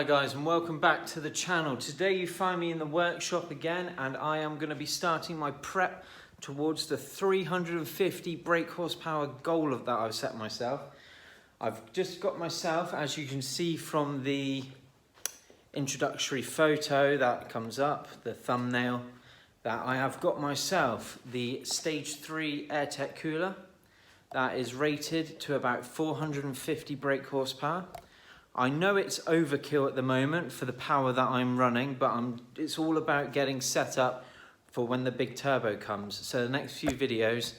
guys, and welcome back to the channel. Today you find me in the workshop again, and I am going to be starting my prep towards the 350 brake horsepower goal that I've set myself. I've just got myself, as you can see from the introductory photo that comes up, the thumbnail, that I have got myself the Stage 3 AirTech cooler that is rated to about 450 brake horsepower. I know it's overkill at the moment for the power that I'm running, but it's all about getting set up for when the big turbo comes. So the next few videos,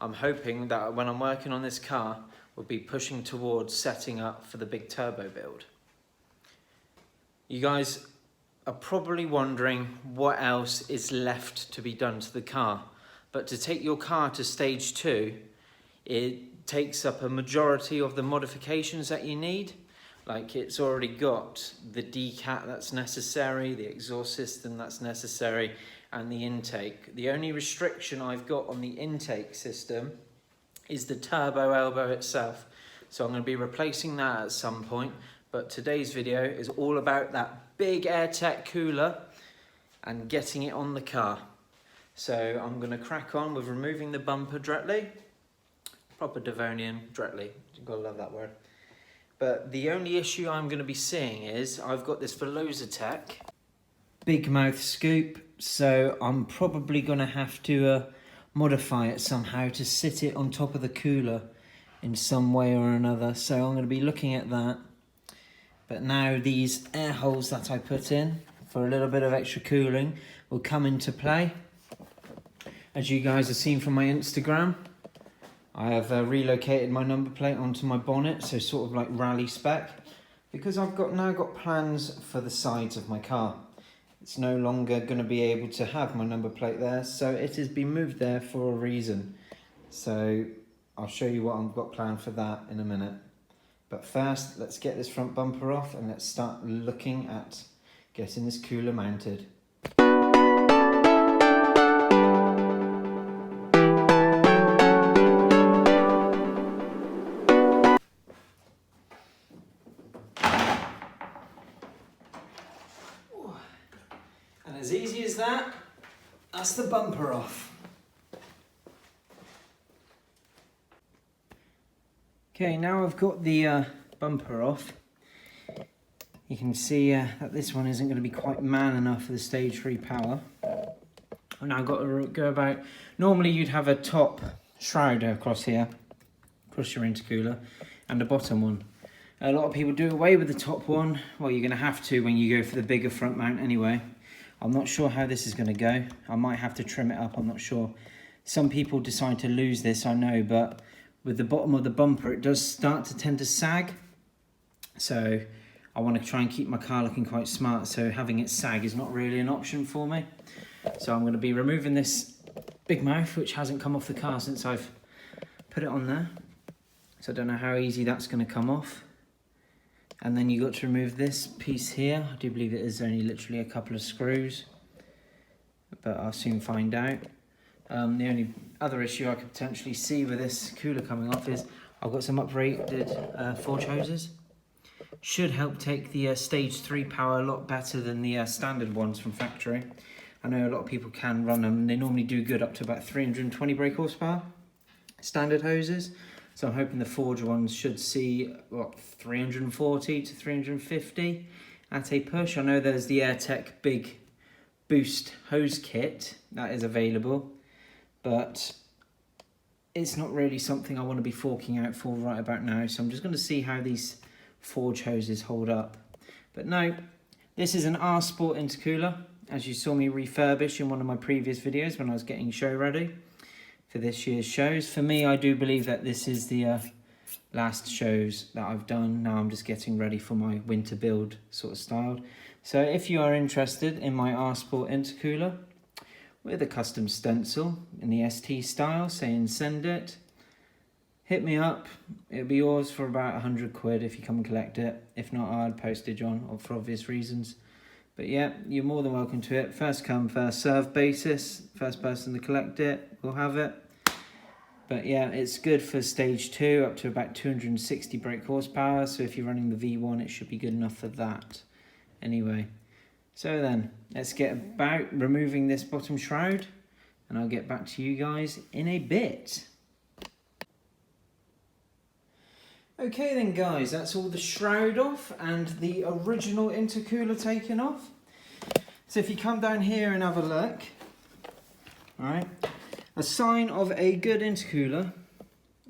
I'm hoping that when I'm working on this car, we'll be pushing towards setting up for the big turbo build. You guys are probably wondering what else is left to be done to the car. But to take your car to stage 2, it takes up a majority of the modifications that you need. Like, it's already got the decat that's necessary, the exhaust system that's necessary, and the intake. The only restriction I've got on the intake system is the turbo elbow itself. So I'm going to be replacing that at some point. But today's video is all about that big AirTech cooler and getting it on the car. So I'm going to crack on with removing the bumper directly. Proper Devonian directly. You've got to love that word. But the only issue I'm going to be seeing is I've got this Velocitech big mouth scoop, so I'm probably going to have to modify it somehow to sit it on top of the cooler in some way or another. So I'm going to be looking at that. But now these air holes that I put in for a little bit of extra cooling will come into play. As you guys have seen from my Instagram, I have relocated my number plate onto my bonnet, so sort of like rally spec, because I've now got plans for the sides of my car. It's no longer going to be able to have my number plate there, so it has been moved there for a reason. So I'll show you what I've got planned for that in a minute. But first, let's get this front bumper off and let's start looking at getting this cooler mounted. And as easy as that, that's the bumper off. Okay, now I've got the bumper off. You can see that this one isn't going to be quite man enough for the stage 3 power. And now I've got to go about, normally you'd have a top shroud across here, across your intercooler, and a bottom one. A lot of people do away with the top one. Well, you're going to have to when you go for the bigger front mount anyway. I'm not sure how this is going to go. I might have to trim it up, I'm not sure. Some people decide to lose this, I know, but with the bottom of the bumper, it does start to tend to sag. So I want to try and keep my car looking quite smart, so having it sag is not really an option for me. So I'm going to be removing this big mouth, which hasn't come off the car since I've put it on there. So I don't know how easy that's going to come off. And then you got to remove this piece here. I do believe it is only literally a couple of screws, but I'll soon find out. The only other issue I could potentially see with this cooler coming off is I've got some uprated forge hoses. Should help take the stage 3 power a lot better than the standard ones from factory. I know a lot of people can run them. They normally do good up to about 320 brake horsepower, standard hoses. So I'm hoping the forge ones should see, what, 340 to 350 at a push. I know there's the AirTech big boost hose kit that is available, but it's not really something I want to be forking out for right about now. So I'm just going to see how these forge hoses hold up. But no, this is an R Sport intercooler, as you saw me refurbish in one of my previous videos when I was getting show ready for this year's shows. For me, I do believe that this is the last shows that I've done. Now I'm just getting ready for my winter build sort of style. So if you are interested in my R Sport intercooler with a custom stencil in the ST style saying send it, hit me up. It'll be yours for about 100 quid if you come and collect it. If not, I'll add postage on, or for obvious reasons. But yeah, you're more than welcome to it. First come, first serve basis. First person to collect it will have it. But yeah, it's good for stage 2 up to about 260 brake horsepower. So if you're running the V1, it should be good enough for that. Anyway, so then let's get about removing this bottom shroud, and I'll get back to you guys in a bit. Okay then guys, that's all the shroud off and the original intercooler taken off. So if you come down here and have a look, alright, a sign of a good intercooler,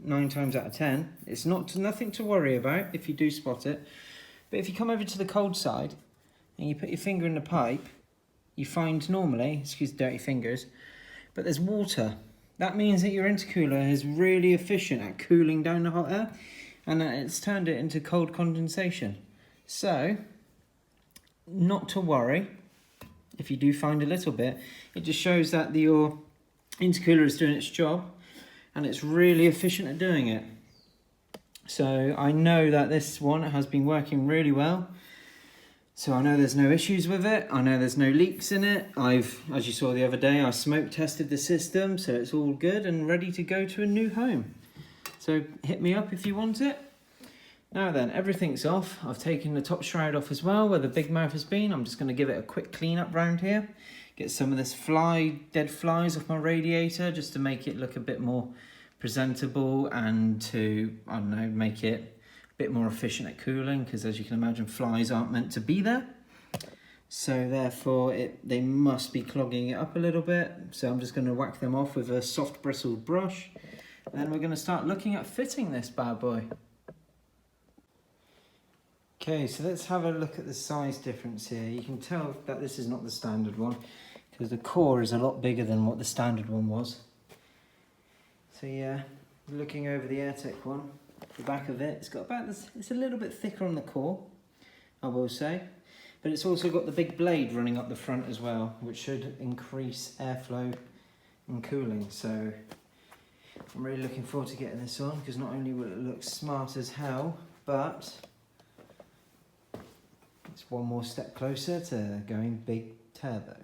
9 times out of 10, it's nothing to worry about if you do spot it, but if you come over to the cold side and you put your finger in the pipe, you find normally, excuse dirty fingers, but there's water. That means that your intercooler is really efficient at cooling down the hot air, and it's turned it into cold condensation. So, not to worry if you do find a little bit. It just shows that your intercooler is doing its job, and it's really efficient at doing it. So I know that this one has been working really well. So I know there's no issues with it. I know there's no leaks in it. As you saw the other day, I smoke tested the system, so it's all good and ready to go to a new home. So hit me up if you want it. Now then, everything's off. I've taken the top shroud off as well, where the big mouth has been. I'm just going to give it a quick clean up round here. Get some of this dead flies off my radiator, just to make it look a bit more presentable and to, I don't know, make it a bit more efficient at cooling, because as you can imagine, flies aren't meant to be there. So therefore, they must be clogging it up a little bit. So I'm just going to whack them off with a soft bristled brush. And then we're going to start looking at fitting this bad boy. Okay, so let's have a look at the size difference here. You can tell that this is not the standard one, because the core is a lot bigger than what the standard one was. So yeah, looking over the AirTech one, the back of it, it's got about this, it's a little bit thicker on the core, I will say. But it's also got the big blade running up the front as well, which should increase airflow and cooling. So I'm really looking forward to getting this on, because not only will it look smart as hell, but it's one more step closer to going big turbo.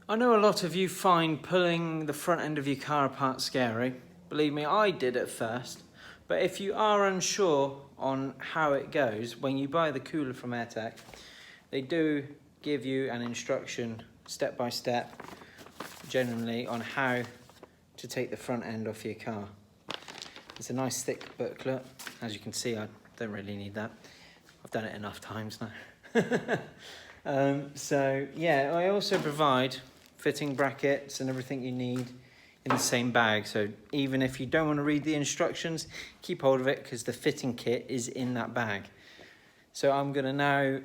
I know a lot of you find pulling the front end of your car apart scary. Believe me, I did at first. But if you are unsure on how it goes, when you buy the cooler from AirTech, they do give you an instruction step by step, generally, on how to take the front end off your car. It's a nice thick booklet. As you can see, I don't really need that. I've done it enough times now. So yeah, I also provide fitting brackets and everything you need in the same bag. So even if you don't want to read the instructions, keep hold of it, because the fitting kit is in that bag. So I'm going to now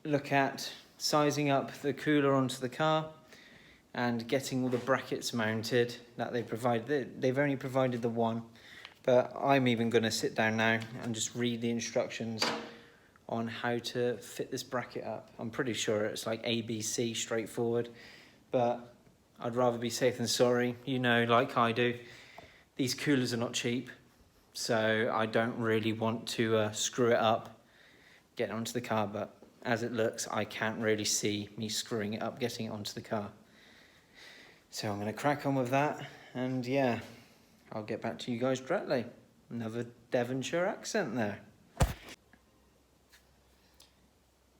look at sizing up the cooler onto the car and getting all the brackets mounted that they provide. They've only provided the one, but I'm even going to sit down now and just read the instructions on how to fit this bracket up. I'm pretty sure it's like ABC, straightforward, but I'd rather be safe than sorry. You know, like I do, these coolers are not cheap, so I don't really want to screw it up getting onto the car, but as it looks, I can't really see me screwing it up getting it onto the car. So I'm going to crack on with that, and yeah, I'll get back to you guys directly. Another Devonshire accent there.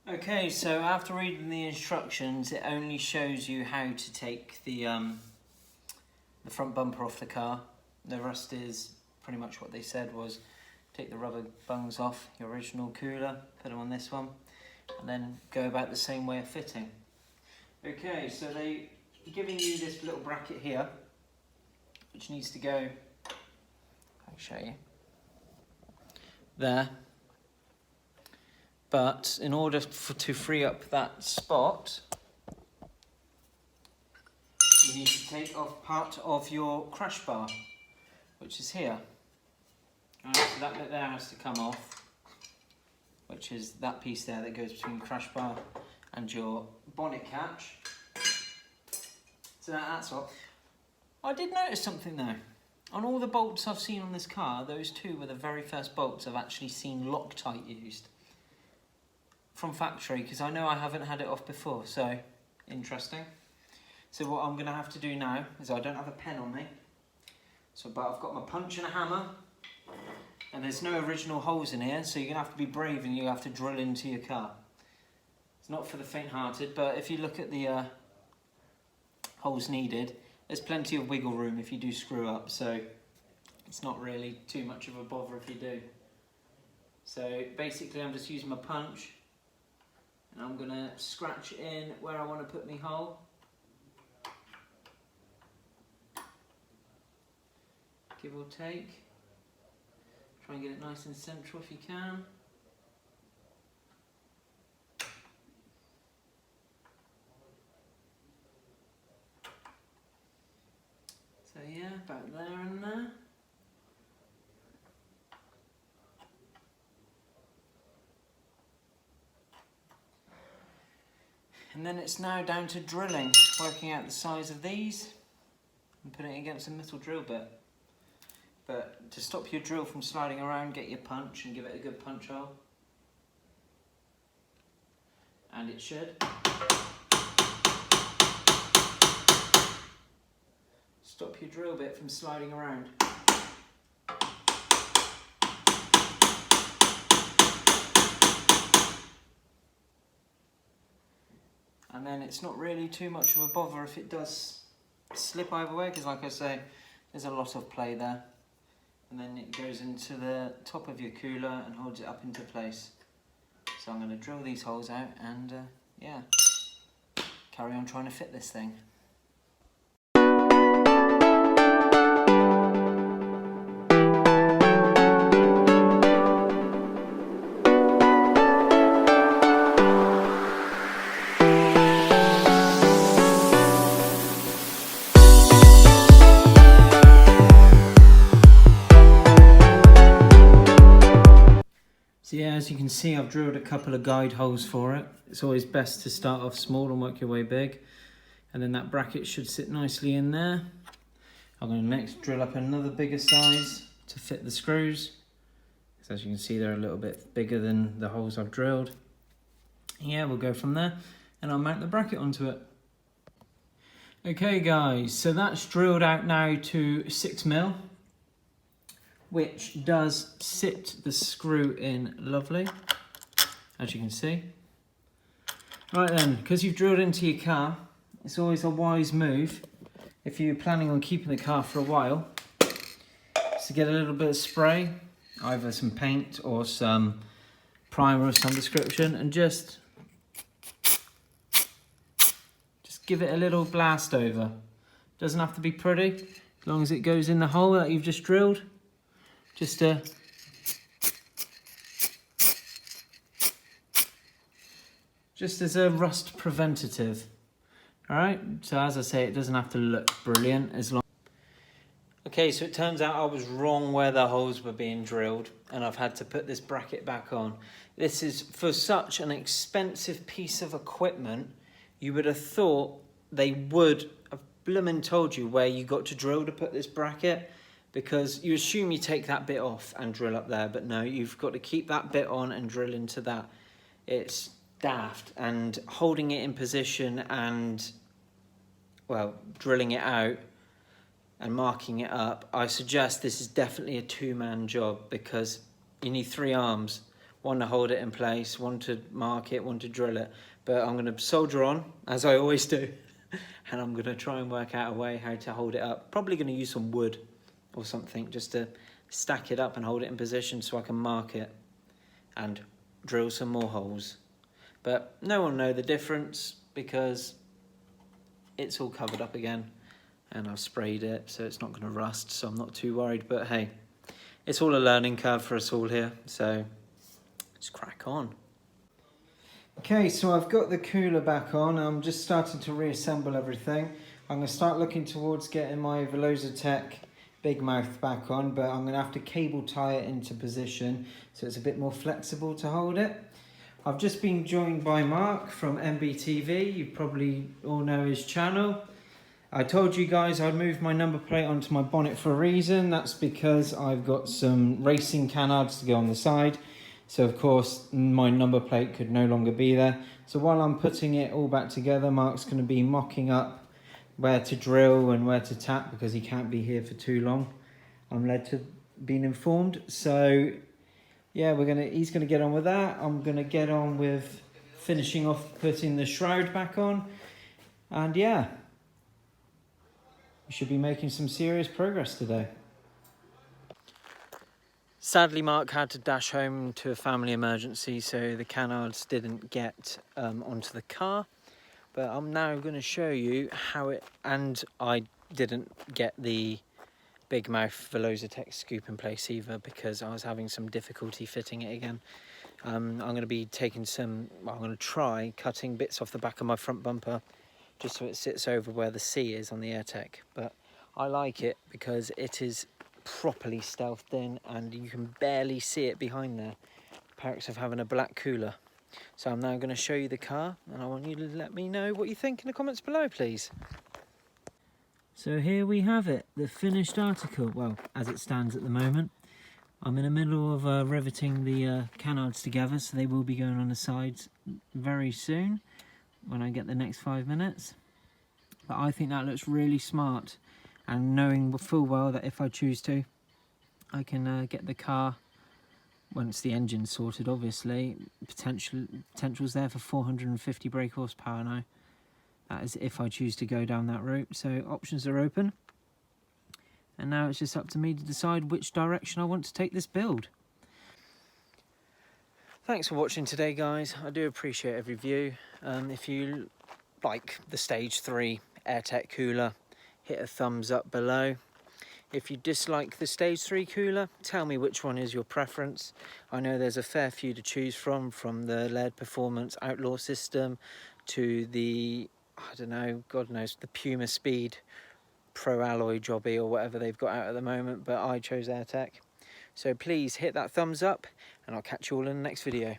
Okay, so after reading the instructions, it only shows you how to take the front bumper off the car. The rest is pretty much what they said, was take the rubber bungs off your original cooler, put them on this one, and then go about the same way of fitting. Okay, so they're giving you this little bracket here, which needs to go, I'll show you, there. But in order to free up that spot, you need to take off part of your crash bar, which is here. Right, so that bit there has to come off, which is that piece there that goes between the crash bar and your bonnet catch. So that's all. I did notice something though. On all the bolts I've seen on this car, those two were the very first bolts I've actually seen Loctite used from factory, because I know I haven't had it off before, so interesting. So what I'm going to have to do now is, I don't have a pen on me, but I've got my punch and a hammer, and there's no original holes in here, so you're going to have to be brave and you have to drill into your car. It's not for the faint-hearted, but if you look at the holes needed, there's plenty of wiggle room if you do screw up, so it's not really too much of a bother if you do. So basically I'm just using my punch and I'm going to scratch in where I want to put my hole. Give or take. Try and get it nice and central if you can. So yeah, about there and there. And then it's now down to drilling, working out the size of these and putting it against a metal drill bit. But to stop your drill from sliding around, get your punch and give it a good punch hole. And it should. Stop your drill bit from sliding around. And then it's not really too much of a bother if it does slip either way, because like I say, there's a lot of play there. And then it goes into the top of your cooler and holds it up into place. So I'm going to drill these holes out and yeah, carry on trying to fit this thing. So yeah, as you can see, I've drilled a couple of guide holes for it. It's always best to start off small and work your way big. And then that bracket should sit nicely in there. I'm going to next drill up another bigger size to fit the screws. So as you can see, they're a little bit bigger than the holes I've drilled. Yeah, we'll go from there and I'll mount the bracket onto it. Okay guys, so that's drilled out now to 6mm. Which does sit the screw in lovely, as you can see. Right then, because you've drilled into your car, it's always a wise move, if you're planning on keeping the car for a while, is to get a little bit of spray, either some paint or some primer of some description, and just give it a little blast over. Doesn't have to be pretty, as long as it goes in the hole that you've just drilled. Just as a rust preventative. Alright, so as I say, it doesn't have to look brilliant as long. Okay, so it turns out I was wrong where the holes were being drilled and I've had to put this bracket back on. This is for such an expensive piece of equipment, you would have thought they would have blooming told you where you got to drill to put this bracket. Because you assume you take that bit off and drill up there, but no, you've got to keep that bit on and drill into that. It's daft, and holding it in position and, well, drilling it out and marking it up, I suggest this is definitely a two-man job because you need 3 arms, one to hold it in place, one to mark it, one to drill it. But I'm going to soldier on, as I always do, and I'm going to try and work out a way how to hold it up. Probably going to use some wood or something just to stack it up and hold it in position so I can mark it and drill some more holes. But no one will know the difference because it's all covered up again and I've sprayed it so it's not going to rust, so I'm not too worried. But hey, it's all a learning curve for us all here, so let's crack on. Okay, so I've got the cooler back on. I'm just starting to reassemble everything. I'm going to start looking towards getting my Veloza Tech big mouth back on, but I'm going to have to cable tie it into position so it's a bit more flexible to hold it. I've just been joined by Mark from MBTV. You probably all know his channel. I told you guys I'd move my number plate onto my bonnet for a reason. That's because I've got some racing canards to go on the side. So of course my number plate could no longer be there. So while I'm putting it all back together, Mark's going to be mocking up where to drill and where to tap because he can't be here for too long. I'm led to being informed. So yeah, he's gonna get on with that. I'm gonna get on with finishing off putting the shroud back on, and yeah, we should be making some serious progress today. Sadly, Mark had to dash home to a family emergency, so the canards didn't get onto the car. But I'm now going to show you how it, and I didn't get the big mouth Velocitech scoop in place either because I was having some difficulty fitting it again. I'm going to be taking some, well, I'm going to try cutting bits off the back of my front bumper just so it sits over where the C is on the AirTech. But I like it because it is properly stealthed in and you can barely see it behind there. Perks of having a black cooler. So I'm now going to show you the car and I want you to let me know what you think in the comments below, please. So here we have it, the finished article, well, as it stands at the moment. I'm in the middle of riveting the canards together, so they will be going on the sides very soon when I get the next 5 minutes. But I think that looks really smart, and knowing full well that if I choose to, I can get the car, once the engine's sorted obviously, potential's there for 450 brake horsepower now. That is if I choose to go down that route, so options are open. And now it's just up to me to decide which direction I want to take this build. Thanks for watching today, guys. I do appreciate every view. If you like the Stage 3 AirTech cooler, hit a thumbs up below. If you dislike the Stage 3 cooler, tell me which one is your preference. I know there's a fair few to choose from the LED Performance Outlaw system to the, I don't know, God knows, the Puma Speed Pro Alloy Jobby or whatever they've got out at the moment, but I chose AirTech. So please hit that thumbs up and I'll catch you all in the next video.